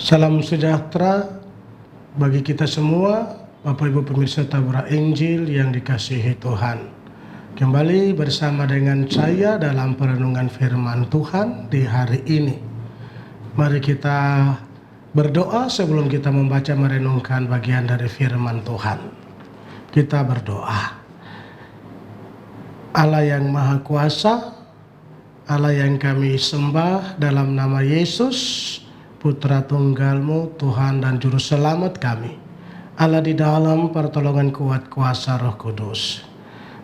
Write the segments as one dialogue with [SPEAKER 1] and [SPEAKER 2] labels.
[SPEAKER 1] Salam sejahtera bagi kita semua, Bapak Ibu pemirsa Tabura Injil yang dikasihi Tuhan. Kembali bersama dengan saya dalam perenungan firman Tuhan di hari ini. Mari kita berdoa sebelum kita membaca merenungkan bagian dari firman Tuhan. Kita berdoa. Allah yang Maha Kuasa, Allah yang kami sembah dalam nama Yesus, Putra Tunggal-Mu, Tuhan dan Juru Selamat kami, Allah di dalam pertolongan kuat kuasa Roh Kudus.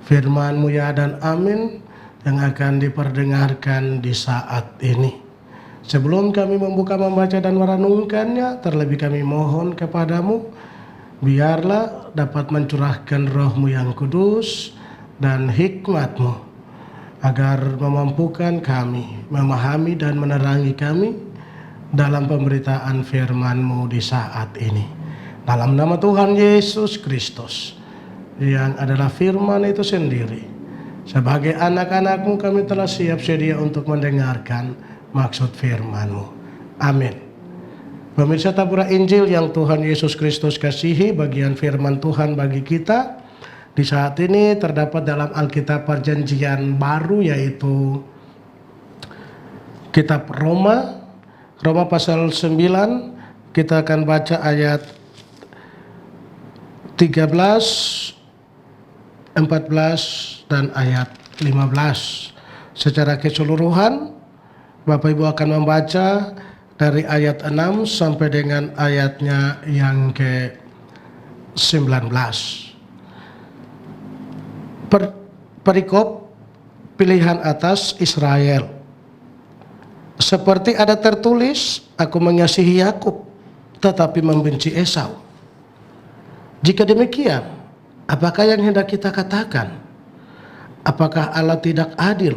[SPEAKER 1] Firman-Mu ya dan amin yang akan diperdengarkan di saat ini. Sebelum kami membuka, membaca dan merenungkannya, terlebih kami mohon kepadamu, biarlah dapat mencurahkan Roh-Mu yang kudus dan hikmat-Mu, agar memampukan kami memahami dan menerangi kami dalam pemberitaan firman-Mu di saat ini. Dalam nama Tuhan Yesus Kristus yang adalah firman itu sendiri, sebagai anak-anak-Mu kami telah siap sedia untuk mendengarkan maksud firman-Mu. Amin. Pemirsa Tabura Injil yang Tuhan Yesus Kristus kasihi, bagian firman Tuhan bagi kita di saat ini terdapat dalam Alkitab Perjanjian Baru, yaitu Kitab Roma pasal 9, kita akan baca ayat 13, 14, dan ayat 15. Secara keseluruhan, Bapak Ibu akan membaca dari ayat 6 sampai dengan ayatnya yang ke-19. Perikop pilihan atas Israel. Seperti ada tertulis, aku mengasihi Yakub, tetapi membenci Esau. Jika demikian, apakah yang hendak kita katakan? Apakah Allah tidak adil?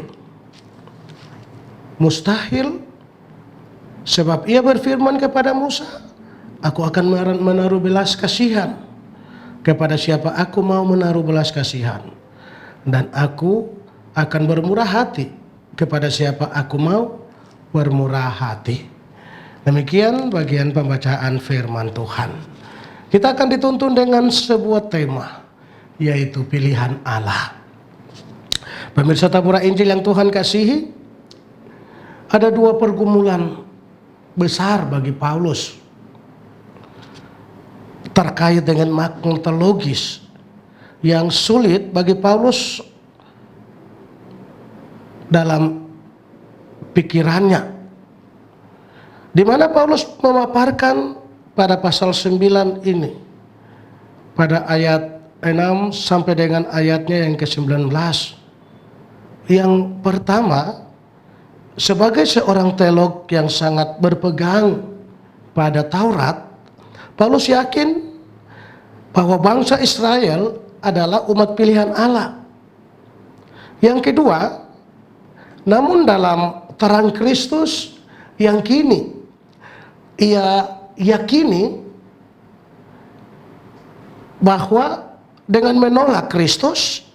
[SPEAKER 1] Mustahil, sebab ia berfirman kepada Musa, aku akan menaruh belas kasihan kepada siapa aku mau menaruh belas kasihan, dan aku akan bermurah hati kepada siapa aku mau bermurah hati. Demikian bagian pembacaan firman Tuhan. Kita akan dituntun dengan sebuah tema, yaitu pilihan Allah. Pemirsa Tabura Injil yang Tuhan kasihi, ada dua pergumulan besar bagi Paulus terkait dengan makna teologis yang sulit bagi Paulus dalam pikirannya, di mana Paulus memaparkan pada pasal 9 ini, pada ayat 6 sampai dengan ayatnya yang ke-19. Yang pertama, sebagai seorang teolog yang sangat berpegang pada Taurat, Paulus yakin bahwa bangsa Israel adalah umat pilihan Allah. Yang kedua, namun dalam terang Kristus yang kini ia yakini bahwa dengan menolak Kristus,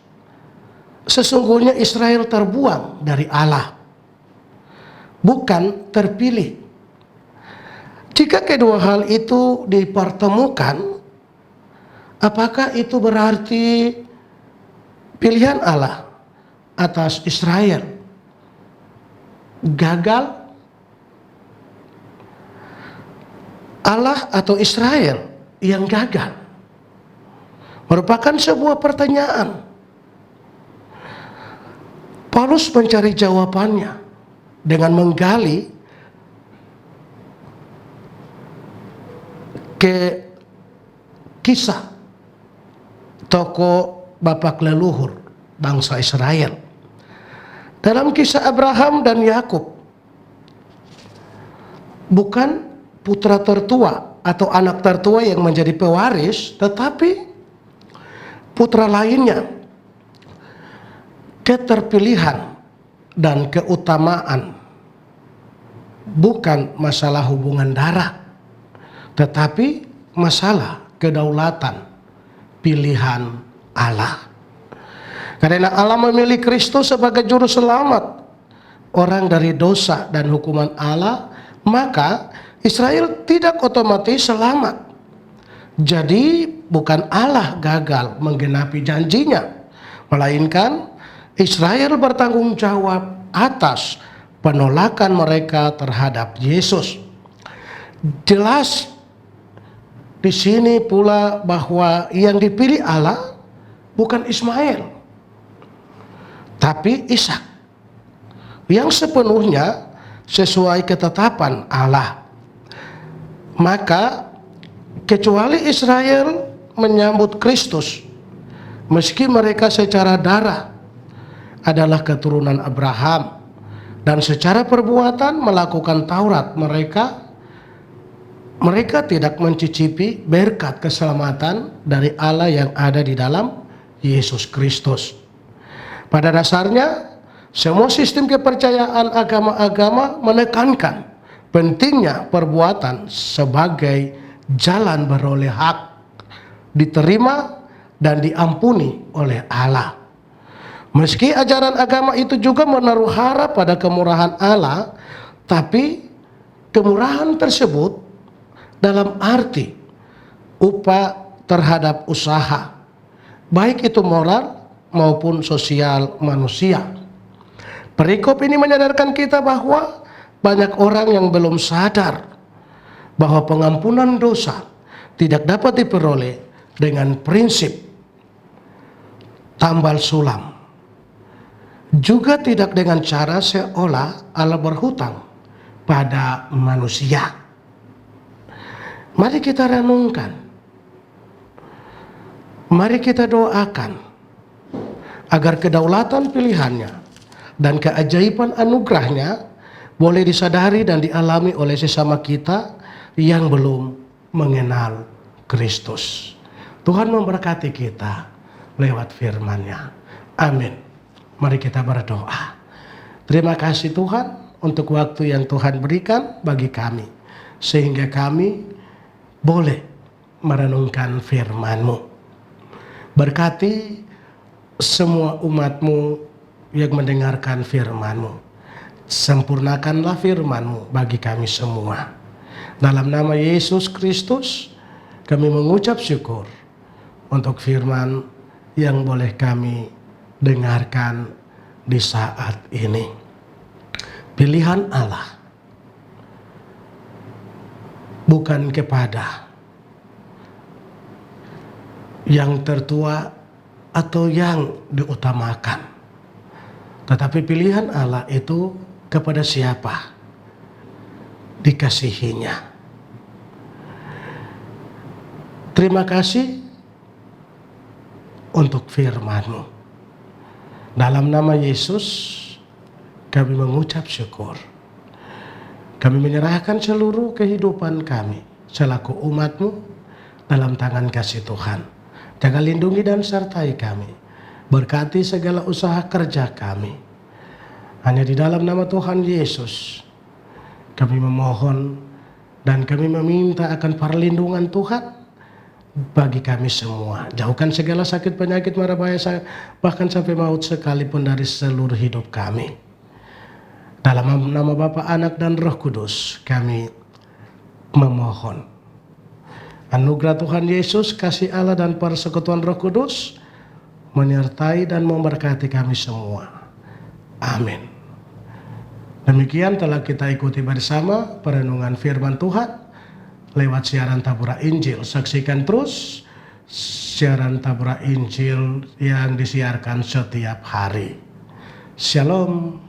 [SPEAKER 1] sesungguhnya Israel terbuang dari Allah, bukan terpilih. Jika kedua hal itu dipertemukan, apakah itu berarti pilihan Allah atas Israel gagal? Allah atau Israel yang gagal? Merupakan sebuah pertanyaan. Paulus mencari jawabannya dengan menggali ke kisah tokoh bapak leluhur bangsa Israel. Dalam kisah Abraham dan Yakub, bukan putra tertua atau anak tertua yang menjadi pewaris, tetapi putra lainnya. Keterpilihan dan keutamaan bukan masalah hubungan darah, tetapi masalah kedaulatan pilihan Allah. Karena Allah memilih Kristus sebagai juru selamat orang dari dosa dan hukuman Allah, maka Israel tidak otomatis selamat. Jadi bukan Allah gagal menggenapi janjinya, melainkan Israel bertanggung jawab atas penolakan mereka terhadap Yesus. Jelas di sini pula bahwa yang dipilih Allah bukan Ismail, tapi Ishak, yang sepenuhnya sesuai ketetapan Allah. Maka kecuali Israel menyambut Kristus, meski mereka secara darah adalah keturunan Abraham dan secara perbuatan melakukan Taurat, mereka tidak mencicipi berkat keselamatan dari Allah yang ada di dalam Yesus Kristus. Pada dasarnya, semua sistem kepercayaan agama-agama menekankan pentingnya perbuatan sebagai jalan beroleh hak, diterima dan diampuni oleh Allah. Meski ajaran agama itu juga menaruh harap pada kemurahan Allah, tapi kemurahan tersebut dalam arti upah terhadap usaha, baik itu moral maupun sosial manusia. Perikop ini menyadarkan kita bahwa banyak orang yang belum sadar bahwa pengampunan dosa tidak dapat diperoleh dengan prinsip tambal sulam, juga tidak dengan cara seolah Allah berhutang pada manusia. Mari kita renungkan, mari kita doakan agar kedaulatan pilihannya dan keajaiban anugerahnya boleh disadari dan dialami oleh sesama kita yang belum mengenal Kristus. Tuhan memberkati kita lewat firman-Nya. Amin. Mari kita berdoa. Terima kasih Tuhan untuk waktu yang Tuhan berikan bagi kami, sehingga kami boleh merenungkan firman-Mu. Berkati semua umat-Mu yang mendengarkan firman-Mu. Sempurnakanlah firman-Mu bagi kami semua. Dalam nama Yesus Kristus, kami mengucap syukur untuk firman yang boleh kami dengarkan di saat ini. Pilihan Allah bukan kepada yang tertua atau yang diutamakan, tetapi pilihan Allah itu kepada siapa dikasihinya. Terima kasih untuk firman-Mu. Dalam nama Yesus kami mengucap syukur. Kami menyerahkan seluruh kehidupan kami selaku umat-Mu dalam tangan kasih Tuhan. Jaga, lindungi dan sertai kami. Berkati segala usaha kerja kami. Hanya di dalam nama Tuhan Yesus kami memohon dan kami meminta akan perlindungan Tuhan bagi kami semua. Jauhkan segala sakit, penyakit, mara bahaya, bahkan sampai maut sekalipun dari seluruh hidup kami. Dalam nama Bapa, Anak, dan Roh Kudus kami memohon. Anugerah Tuhan Yesus, kasih Allah, dan persekutuan Roh Kudus menyertai dan memberkati kami semua. Amin. Demikian telah kita ikuti bersama perenungan firman Tuhan lewat siaran Tabura Injil. Saksikan terus siaran Tabura Injil yang disiarkan setiap hari. Shalom.